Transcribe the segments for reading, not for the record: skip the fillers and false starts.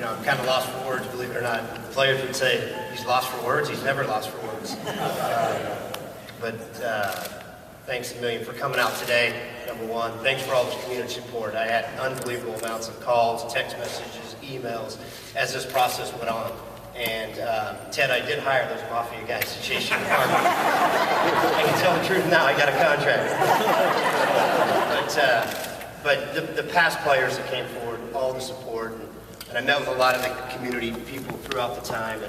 I'm kind of lost for words, believe it or not. The players would say, he's lost for words. He's never lost for words. But thanks a million for coming out today, number one. Thanks for all this community support. I had unbelievable amounts of calls, text messages, emails as this process went on. And Ted, I did hire those mafia guys to chase you apart. I can tell the truth now, I got a contract. But the past players that came forward, all the support, and I met with a lot of the community people throughout the time,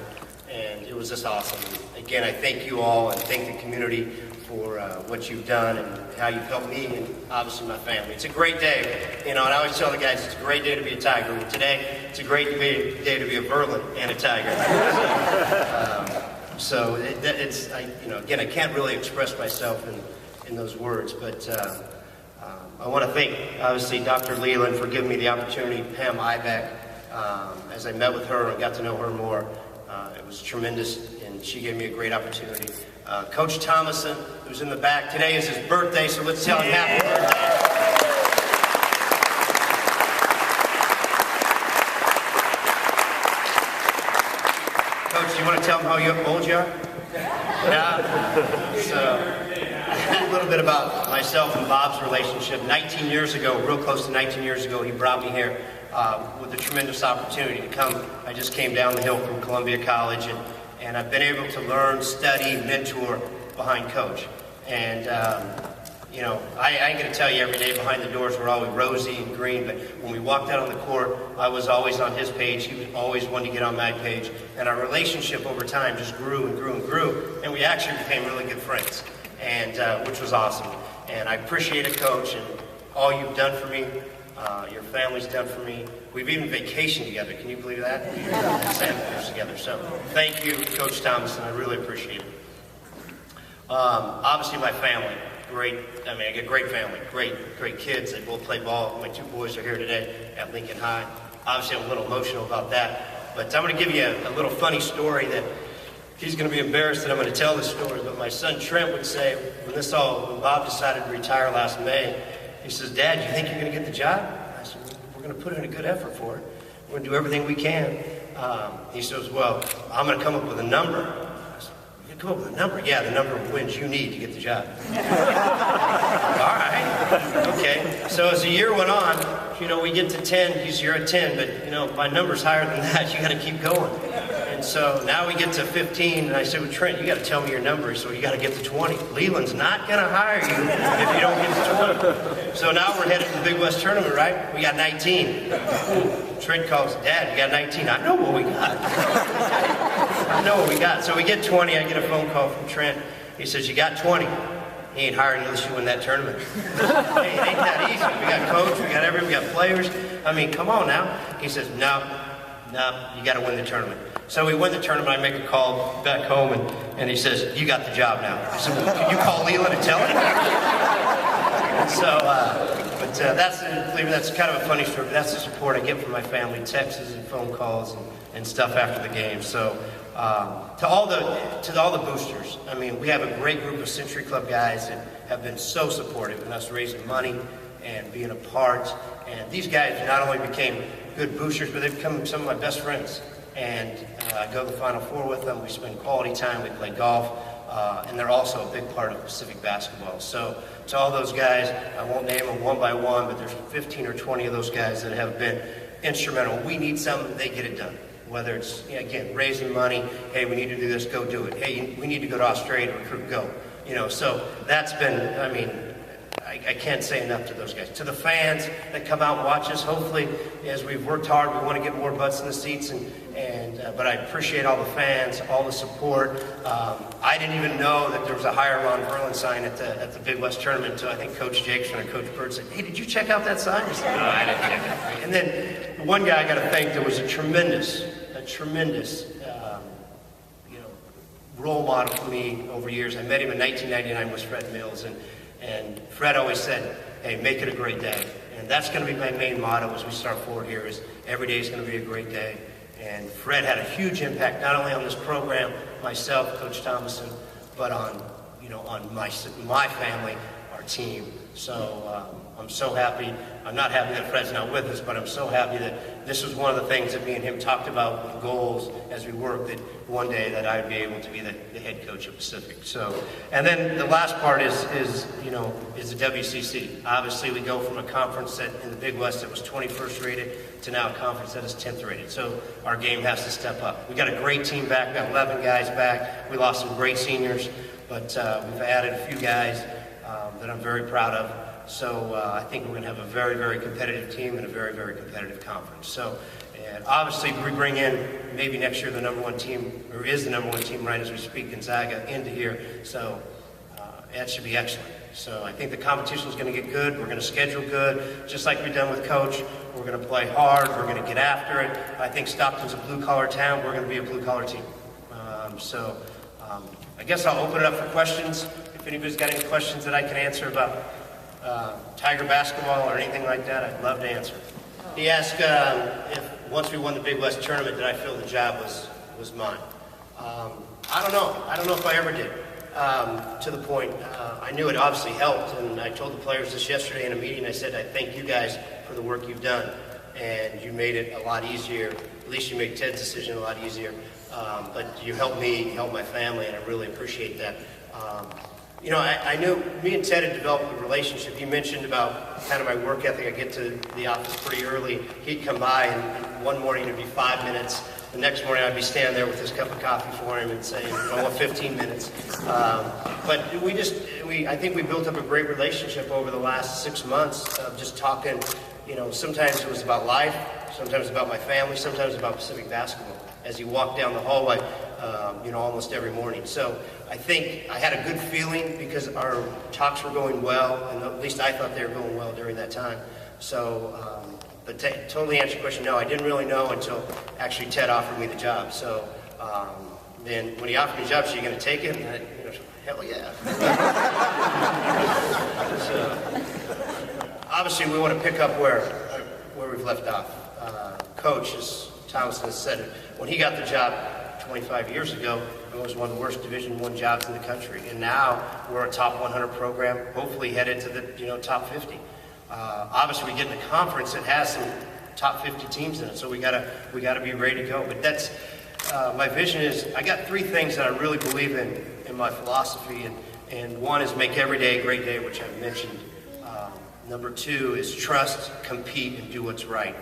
and it was just awesome. And again, I thank you all and thank the community for what you've done and how you've helped me and obviously my family. It's a great day, and I always tell the guys it's a great day to be a Tiger. But today, it's a great day to be a Verlin and a Tiger. Again, I can't really express myself in those words, but I want to thank, obviously, Dr. Leland for giving me the opportunity, Pam Ibeck, as I met with her and got to know her more. It was tremendous, and she gave me a great opportunity. Coach Thomason, who's in the back, today is his birthday, so let's tell him happy birthday. Coach, do you want to tell him how old you are? Yeah? So, a little bit about myself and Bob's relationship. 19 years ago, real close to 19 years ago, he brought me here with a tremendous opportunity to come. I just came down the hill from Columbia College, and I've been able to learn, study, mentor behind Coach. And, I ain't going to tell you every day behind the doors were always rosy and green, but when we walked out on the court, I was always on his page. He was always wanting to get on my page. And our relationship over time just grew and grew and grew, and we actually became really good friends, and which was awesome. And I appreciate it, Coach, and all you've done for me. Your family's done for me. We've even vacationed together. Can you believe that? We've done Santa Cruz together. So thank you, Coach Thomason. I really appreciate it. Obviously, my family. I got a great family. Great kids. They both play ball. My two boys are here today at Lincoln High. Obviously, I'm a little emotional about that. But I'm going to give you a little funny story that he's going to be embarrassed that I'm going to tell this story. But my son Trent would say, when Bob decided to retire last May, he says, "Dad, you think you're going to get the job?" I said, "We're going to put in a good effort for it. We're going to do everything we can." He says, "Well, I'm going to come up with a number." I said, "You come up with a number?" "Yeah, the number of wins you need to get the job." All right. Okay. So as the year went on, we get to 10. You're at 10, but my number's higher than that. You got to keep going. And so now we get to 15, and I said, "Well, Trent, you got to tell me your number, so you got to get to 20. Leland's not going to hire you if you don't get to 20. So now we're headed to the Big West Tournament, right? We got 19. Trent calls, "Dad, you got 19. I know what we got. I know what we got." So we get 20. I get a phone call from Trent. He says, "You got 20. He ain't hiring you unless you win that tournament." Hey, it ain't that easy. We got coach, we got players. I mean, come on now. He says, no, you got to win the tournament. So we win the tournament. I make a call back home, and he says, "You got the job now." I said, "Well, can you call Leland and tell him?" That's kind of a funny story, but that's the support I get from my family, texts and phone calls and stuff after the game. So to all the boosters, we have a great group of Century Club guys that have been so supportive in us raising money and being a part. And these guys not only became good boosters, but they've become some of my best friends. And I go to the Final Four with them. We spend quality time. We play golf. And they're also a big part of Pacific basketball. So to all those guys, I won't name them one by one, but there's 15 or 20 of those guys that have been instrumental. We need something, they get it done. Whether it's, again, raising money, hey, we need to do this, go do it. Hey, we need to go to Australia to recruit, go. So that's been, I can't say enough to those guys. To the fans that come out and watch us, hopefully, as we've worked hard, we want to get more butts in the seats, but I appreciate all the fans, all the support. I didn't even know that there was a higher Ron Verlin sign at the Big West Tournament until I think Coach Jakeson or Coach Bird said, "Hey, did you check out that sign?" I said, "No, I didn't check it out." And then the one guy I got to thank that was a tremendous role model for me over years. I met him in 1999 was Fred Mills, and Fred always said, "Hey, make it a great day." And that's going to be my main motto as we start forward here is every day is going to be a great day. And Fred had a huge impact not only on this program, myself, Coach Thomason, but on my family, our team. So I'm so happy. I'm not happy that Fred's not with us, but I'm so happy that this was one of the things that me and him talked about with goals as we worked, that one day that I'd be able to be the head coach of Pacific. So, and then the last part is the WCC. Obviously, we go from a conference that in the Big West that was 21st rated to now a conference that is 10th rated. So our game has to step up. We got a great team back. We got 11 guys back. We lost some great seniors, but we've added a few guys that I'm very proud of. So I think we're going to have a very, very competitive team and a very, very competitive conference. So, and obviously we bring in maybe next year the number one team, or is the number one team right as we speak, Gonzaga, into here. So that should be excellent. So I think the competition is going to get good. We're going to schedule good, just like we've done with Coach. We're going to play hard. We're going to get after it. I think Stockton's a blue-collar town. We're going to be a blue-collar team. I guess I'll open it up for questions. If anybody's got any questions that I can answer about Tiger basketball or anything like that, I'd love to answer. He asked if once we won the Big West tournament, did I feel the job was mine? I don't know. I don't know if I ever did. To the point, I knew it obviously helped, and I told the players this yesterday in a meeting. I said, I thank you guys for the work you've done, and you made it a lot easier. At least you made Ted's decision a lot easier. But you helped me, you helped my family, and I really appreciate that. I knew me and Ted had developed a relationship. He mentioned about kind of my work ethic. I get to the office pretty early. He'd come by, and one morning it'd be 5 minutes. The next morning I'd be standing there with this cup of coffee for him and saying, I want 15 minutes. But I think we built up a great relationship over the last 6 months of just talking. Sometimes it was about life, sometimes about my family, sometimes about Pacific basketball. As you walk down the hallway, almost every morning. So I think I had a good feeling because our talks were going well, and at least I thought they were going well during that time. So, but to totally answer your question, no, I didn't really know until actually Ted offered me the job. So then when he offered me the job, so you're going to take it? And hell yeah. So, obviously, we want to pick up where we've left off. Coach, as Thomason has said, when he got the job 25 years ago, it was one of the worst Division I jobs in the country. And now we're a top 100 program, hopefully headed to the top 50. Obviously, we get in a conference that has some top 50 teams in it, so we gotta be ready to go. But that's my vision is I got 3 things that I really believe in my philosophy, and one is make every day a great day, which I mentioned. Number 2 is trust, compete, and do what's right.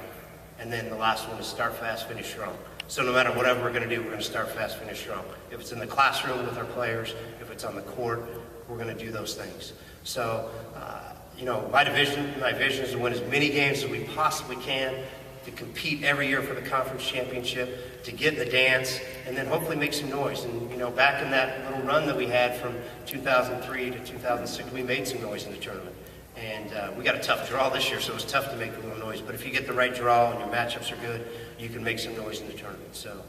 And then the last one is start fast, finish strong. So no matter whatever we're going to do, we're going to start fast, finish strong. If it's in the classroom with our players, if it's on the court, we're going to do those things. So, my vision is to win as many games as we possibly can, to compete every year for the conference championship, to get in the dance, and then hopefully make some noise. And, back in that little run that we had from 2003 to 2006, we made some noise in the tournament. And we got a tough draw this year, so it was tough to make a little noise. But if you get the right draw and your matchups are good, you can make some noise in the tournament. So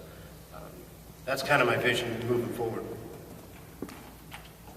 that's kind of my vision moving forward.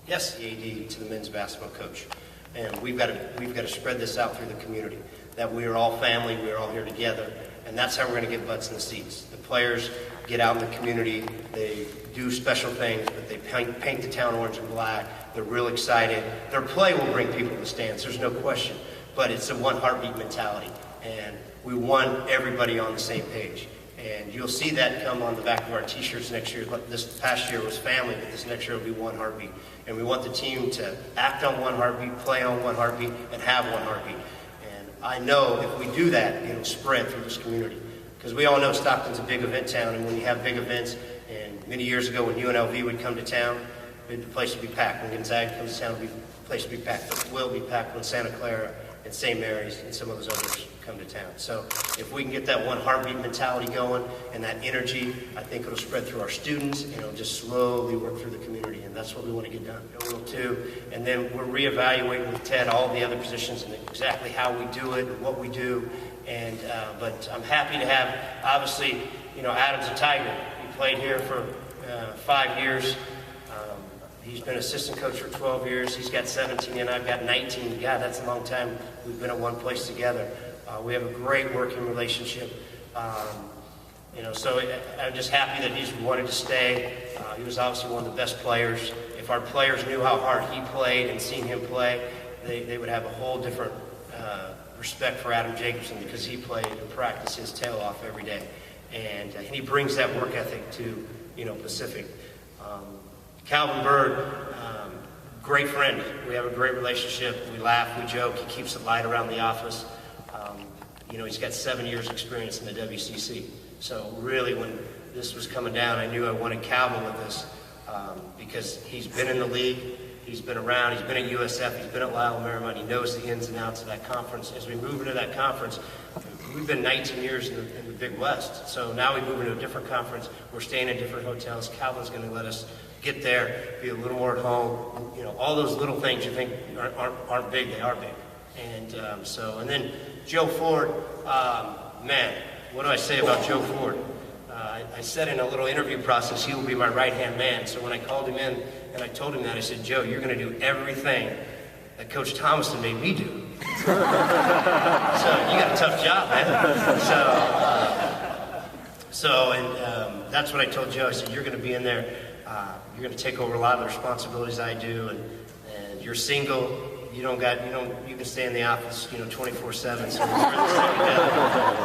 Yes, the AD to the men's basketball coach. And we've got to spread this out through the community, that we are all family, we are all here together, and that's how we're going to get butts in the seats. The players get out in the community, they do special things, but they paint the town orange and black. They're real excited. Their play will bring people to the stands, there's no question, but it's a one heartbeat mentality, and we want everybody on the same page. And you'll see that come on the back of our t-shirts next year. This past year was family, but this next year will be one heartbeat. And we want the team to act on one heartbeat, play on one heartbeat, and have one heartbeat. And I know if we do that, it'll spread through this community. Because we all know Stockton's a big event town, and when you have big events, and many years ago when UNLV would come to town, the place would be packed. When Gonzaga comes to town, the place would be packed. It will be packed when Santa Clara and St. Mary's and some of those others come to town. So if we can get that one heartbeat mentality going and that energy, I think it'll spread through our students, and it'll just slowly work through the community, and that's what we want to get done. We will too. And then we're reevaluating with Ted all the other positions and exactly how we do it and what we do. And but I'm happy to have, obviously, Adam's a Tiger. He played here for 5 years. He's been assistant coach for 12 years. He's got 17 and I've got 19. God, that's a long time we've been at one place together. We have a great working relationship. So I'm just happy that he's wanted to stay. He was obviously one of the best players. If our players knew how hard he played and seen him play, they would have a whole different respect for Adam Jacobson because he played and practiced his tail off every day. And he brings that work ethic to, Pacific. Calvin Bird, great friend. We have a great relationship. We laugh, we joke. He keeps it light around the office. He's got 7 years experience in the WCC. So really when this was coming down, I knew I wanted Calvin with us because he's been in the league. He's been around. He's been at USF. He's been at Lyle Marymount. He knows the ins and outs of that conference. As we move into that conference, we've been 19 years in the Big West. So now we move into a different conference. We're staying in different hotels. Calvin's going to let us get there, be a little more at home. All those little things you think aren't big, they are big. And and then Joe Ford, man, what do I say about Joe Ford? I said in a little interview process, he will be my right-hand man. So when I called him in and I told him that, I said, Joe, you're going to do everything that Coach Thomason made me do. So you got a tough job, man. That's what I told Joe. I said, you're going to be in there. You're going to take over a lot of the responsibilities I do, and you're single. You can stay in the office, 24/7.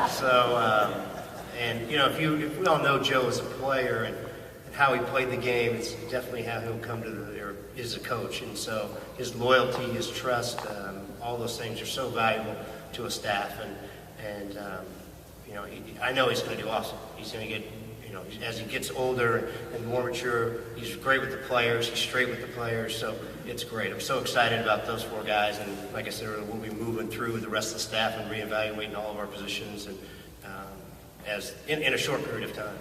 So if we all know Joe as a player and how he played the game, it's definitely how he'll come or is a coach. And so his loyalty, his trust, all those things are so valuable to a staff. And I know he's going to do awesome. He's going to get, as he gets older and more mature, he's great with the players. He's straight with the players. So it's great. I'm so excited about those 4 guys. And like I said, we'll be moving through with the rest of the staff and reevaluating all of our positions and in a short period of time.